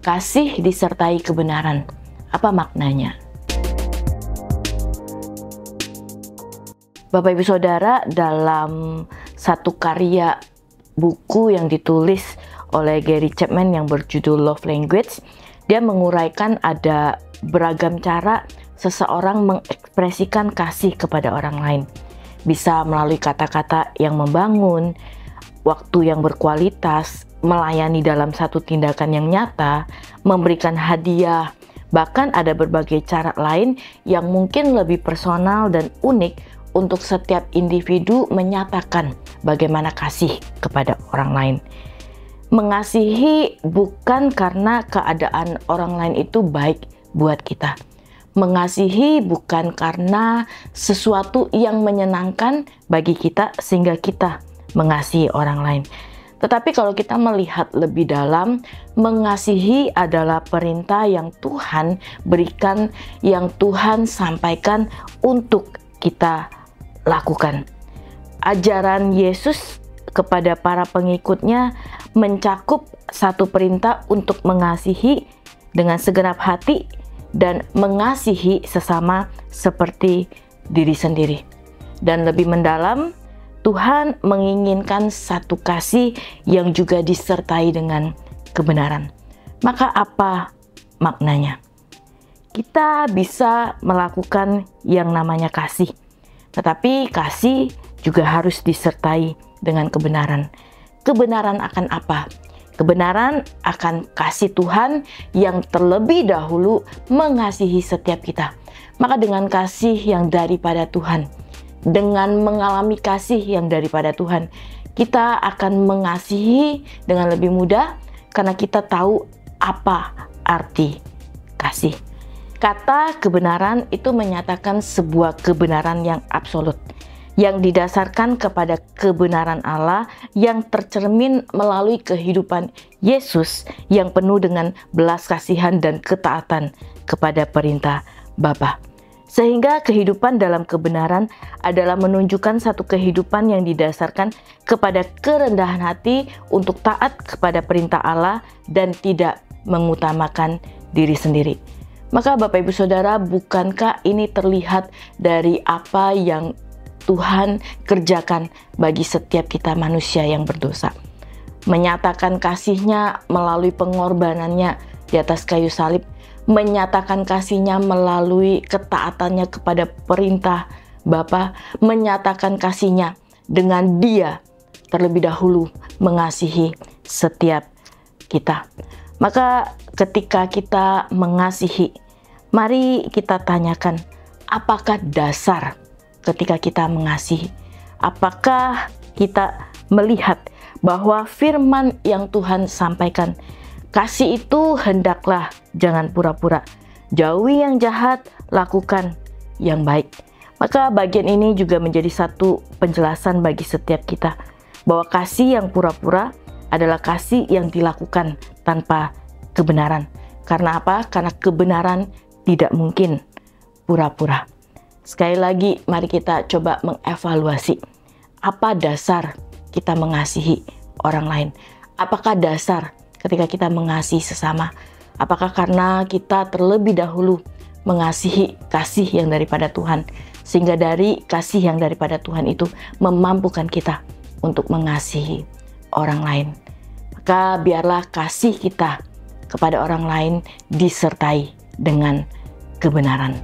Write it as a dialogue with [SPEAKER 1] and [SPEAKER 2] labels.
[SPEAKER 1] Kasih disertai kebenaran. Apa maknanya? Bapak Ibu Saudara, dalam satu karya buku yang ditulis oleh Gary Chapman yang berjudul Love Language, dia menguraikan ada beragam cara seseorang mengekspresikan kasih kepada orang lain. Bisa melalui kata-kata yang membangun, waktu yang berkualitas, melayani dalam satu tindakan yang nyata, memberikan hadiah, bahkan ada berbagai cara lain yang mungkin lebih personal dan unik untuk setiap individu menyatakan bagaimana kasih kepada orang lain. Mengasihi bukan karena keadaan orang lain itu baik buat kita. Mengasihi bukan karena sesuatu yang menyenangkan bagi kita sehingga kita mengasihi orang lain. Tetapi kalau kita melihat lebih dalam, mengasihi adalah perintah yang Tuhan berikan, yang Tuhan sampaikan untuk kita lakukan. Ajaran Yesus kepada para pengikutnya mencakup satu perintah untuk mengasihi dengan segenap hati dan mengasihi sesama seperti diri sendiri. Dan lebih mendalam, Tuhan menginginkan satu kasih yang juga disertai dengan kebenaran. Maka apa maknanya? Kita bisa melakukan yang namanya kasih, tetapi kasih juga harus disertai dengan kebenaran. Kebenaran akan apa? Kebenaran akan kasih Tuhan yang terlebih dahulu mengasihi setiap kita. Maka dengan kasih yang daripada Tuhan, dengan mengalami kasih yang daripada Tuhan, kita akan mengasihi dengan lebih mudah karena kita tahu apa arti kasih. Kata kebenaran itu menyatakan sebuah kebenaran yang absolut, yang didasarkan kepada kebenaran Allah yang tercermin melalui kehidupan Yesus yang penuh dengan belas kasihan dan ketaatan kepada perintah Bapa. Sehingga kehidupan dalam kebenaran adalah menunjukkan satu kehidupan yang didasarkan kepada kerendahan hati untuk taat kepada perintah Allah dan tidak mengutamakan diri sendiri. Maka Bapak Ibu Saudara, bukankah ini terlihat dari apa yang Tuhan kerjakan bagi setiap kita manusia yang berdosa? Menyatakan kasih-Nya melalui pengorbanannya di atas kayu salib, menyatakan kasih-Nya melalui ketaatannya kepada perintah Bapa, menyatakan kasih-Nya dengan Dia terlebih dahulu mengasihi setiap kita. Maka ketika kita mengasihi, mari kita tanyakan, apakah dasar ketika kita mengasihi? Apakah kita melihat bahwa firman yang Tuhan sampaikan, kasih itu hendaklah jangan pura-pura, jauhi yang jahat, lakukan yang baik. Maka bagian ini juga menjadi satu penjelasan bagi setiap kita, bahwa kasih yang pura-pura adalah kasih yang dilakukan tanpa kebenaran. Karena apa? Karena kebenaran tidak mungkin pura-pura. Sekali lagi, mari kita coba mengevaluasi apa dasar kita mengasihi orang lain. Apakah dasar ketika kita mengasihi sesama? Apakah karena kita terlebih dahulu mengasihi kasih yang daripada Tuhan, sehingga dari kasih yang daripada Tuhan itu memampukan kita untuk mengasihi orang lain? Maka biarlah kasih kita kepada orang lain disertai dengan kebenaran.